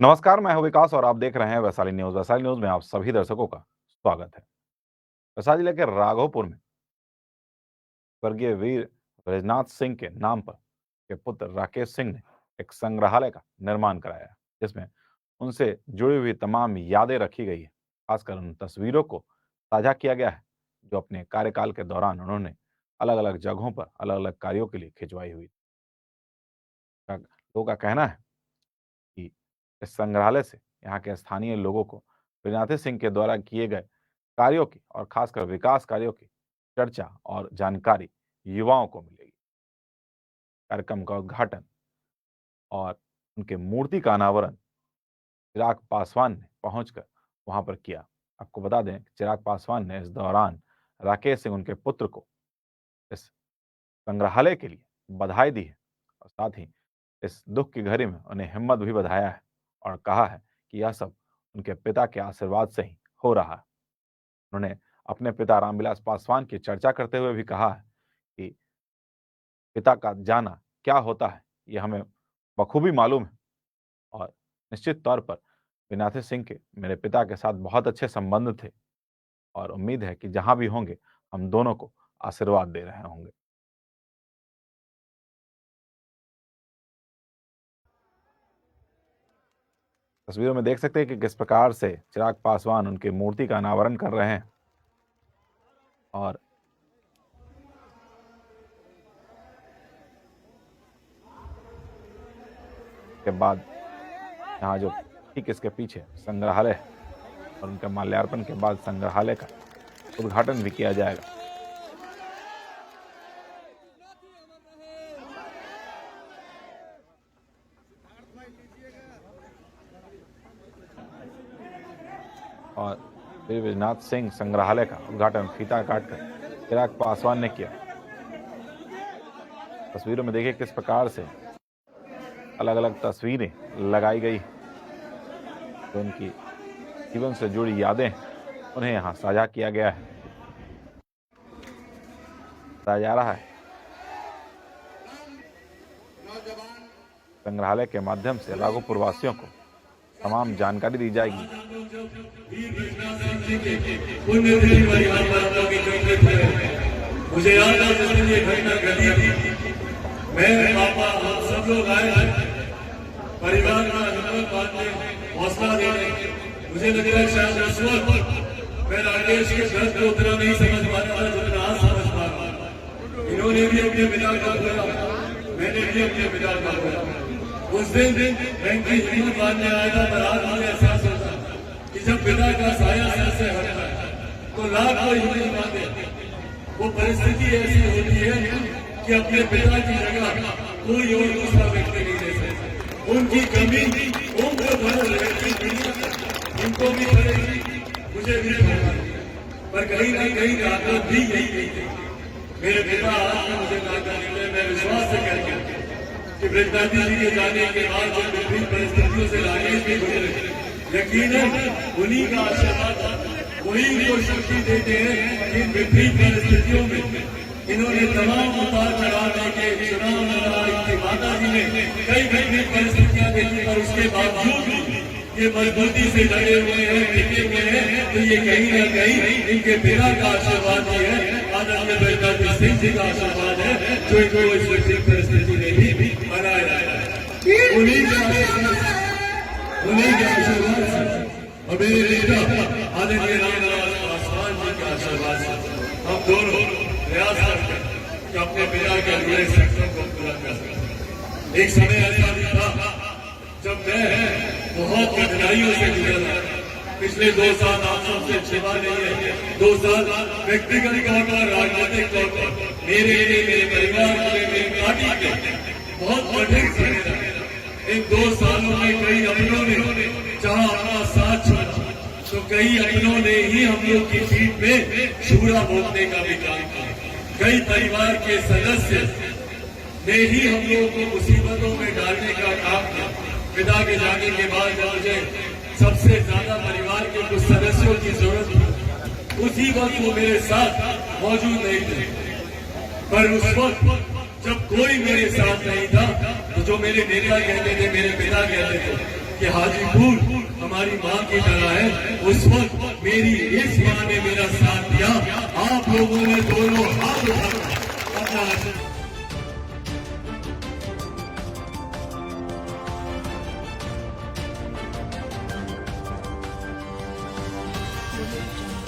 नमस्कार, मैं हूं विकास और आप देख रहे हैं वैशाली न्यूज। वैशाली न्यूज में आप सभी दर्शकों का स्वागत है। वैशाली जिले के राघोपुर में स्वर्गीय वीर ब्रजनाथ सिंह के नाम पर के पुत्र राकेश सिंह ने एक संग्रहालय का निर्माण कराया है, जिसमें उनसे जुड़ी हुई तमाम यादें रखी गई है। खासकर उन तस्वीरों को साझा किया गया है जो अपने कार्यकाल के दौरान उन्होंने अलग अलग जगहों पर अलग अलग कार्यों के लिए खिंचवाई हुई। लोगों का कहना है कि इस संग्रहालय से यहाँ के स्थानीय लोगों को ब्रजनाथ सिंह के द्वारा किए गए कार्यों की और खासकर विकास कार्यों की चर्चा और जानकारी युवाओं को मिलेगी। कार्यक्रम का उद्घाटन और उनके मूर्ति का अनावरण चिराग पासवान ने पहुंचकर वहां पर किया। आपको बता दें कि चिराग पासवान ने इस दौरान राकेश सिंह उनके पुत्र को इस संग्रहालय के लिए बधाई दी है और साथ ही इस दुख की घड़ी में उन्हें हिम्मत भी बधाया है और कहा है कि यह सब उनके पिता के आशीर्वाद से ही हो रहा है। उन्होंने अपने पिता रामविलास पासवान की चर्चा करते हुए भी कहा है कि पिता का जाना क्या होता है यह हमें बखूबी मालूम है और निश्चित तौर पर ब्रजनाथ सिंह के मेरे पिता के साथ बहुत अच्छे संबंध थे और उम्मीद है कि जहां भी होंगे हम दोनों को आशीर्वाद दे रहे होंगे। तस्वीरों में देख सकते हैं कि किस प्रकार से चिराग पासवान उनकी मूर्ति का अनावरण कर रहे हैं और के बाद यहाँ जो ठीक इसके पीछे संग्रहालय है और उनके माल्यार्पण के बाद संग्रहालय का उद्घाटन भी किया जाएगा। और श्री ब्रजनाथ सिंह संग्रहालय का उद्घाटन फीता काटकर चिराग पासवान ने किया। तस्वीरों में देखिए किस प्रकार से अलग अलग तस्वीरें लगाई गई तो उनकी जीवन से जुड़ी यादें उन्हें यहाँ साझा किया गया है, बताया जा रहा है। संग्रहालय के माध्यम से राघोपुर वासियों को तमाम जानकारी दी जाएगी। मुझे याद है जिस दिन ये घटना घटी थी, मैं पापा हम सब लोग आए, परिवार का हिम्मत बांधने हौसला देने। मुझे लग रहा है शायद उस वक्त मैं राकेश के दर्द को उतना नहीं समझ पा रहा था जितना आज समझ पा रहा हूं। इन्होंने भी अपने पिता का खोया, मैंने भी अपने पिता का खोया। उस दिन बैंक की हिम्मत बांधने आया था, पर आज मुझे एहसास होता कि जब पिता का साया सर से हटता है तो लाख कोई हिम्मत बांधे। वो परिस्थिति ऐसी होती है कि अपने पिता की जगह कोई और दूसरा व्यक्ति नहीं दे सकता। उनकी कमी उनको भर लगेगी, उनको भी पड़ेगी, मुझे भी पड़ेगी, पर कहीं ना कहीं ताकत भी यही थी। मेरे पिता आज में मुझे ताकत मिले, मैं विश्वास से कहकर कि ब्रजनाथ जी के जाने के बाद जो विभिन्न परिस्थितियों से राकेश भी गुजरे, यकीनन उन्हीं का आशीर्वाद वही उनको शक्ति देते हैं कि विभिन्न परिस्थितियों में इन्होंने तमाम उतार चढ़ाव के चुनाव लड़ा। इनकी माता जी ने कई विभिन्न परिस्थितियां देखी पर उसके बावजूद भी ये मजबूती से लगे हुए हैं, टिके हुए हैं। तो ये कहीं ना कहीं इनके पिता का आशीर्वाद ही है, आदरणीय ब्रजनाथ सिंह जी का आशीर्वाद है जो इनको इस विभिन्न परिस्थिति में भी बनाया है। उन्हीं के आशीर्वाद से और मेरे नेता आदरणीय रामविलास पासवान जी के आशीर्वाद से हम दोनों प्रयास करते हैं कि अपने पिता के अगले सपनों को पूरा कर सकें। एक समय ऐसा भी था जब मैं बहुत कठिनाइयों से गुजरा। पिछले 2 साल आप सबसे छिपा नहीं है, 2 साल व्यक्तिगत तौर पर, राजनीतिक तौर पर मेरे लिए, मेरे परिवार के लिए, मेरी पार्टी के बहुत कठिन समय रहे। इन 2 सालों में कई अपनों ने जहां अपना साथ छोड़ा तो कई अपनों ने ही हम लोग की पीठ में छुरा भोगने का भी काम किया। कई परिवार के सदस्य ने ही हम लोगों को मुसीबतों में डालने का काम किया। पिता के जाने के बाद मुझे सबसे ज्यादा परिवार के कुछ सदस्यों की जरूरत थी, उसी वक्त वो मेरे साथ मौजूद नहीं थे। पर उस वक्त जब कोई मेरे साथ नहीं था तो जो मेरे नेता कहते थे, मेरे पिता कहते थे कि हाजीपुर हमारी माँ की तरह है। उस वक्त मेरी इस माँ ने मेरा साथ दिया। आप लोगों ने दोनों हाथ उठाकर अपना आशीर्वाद Audio Jungle.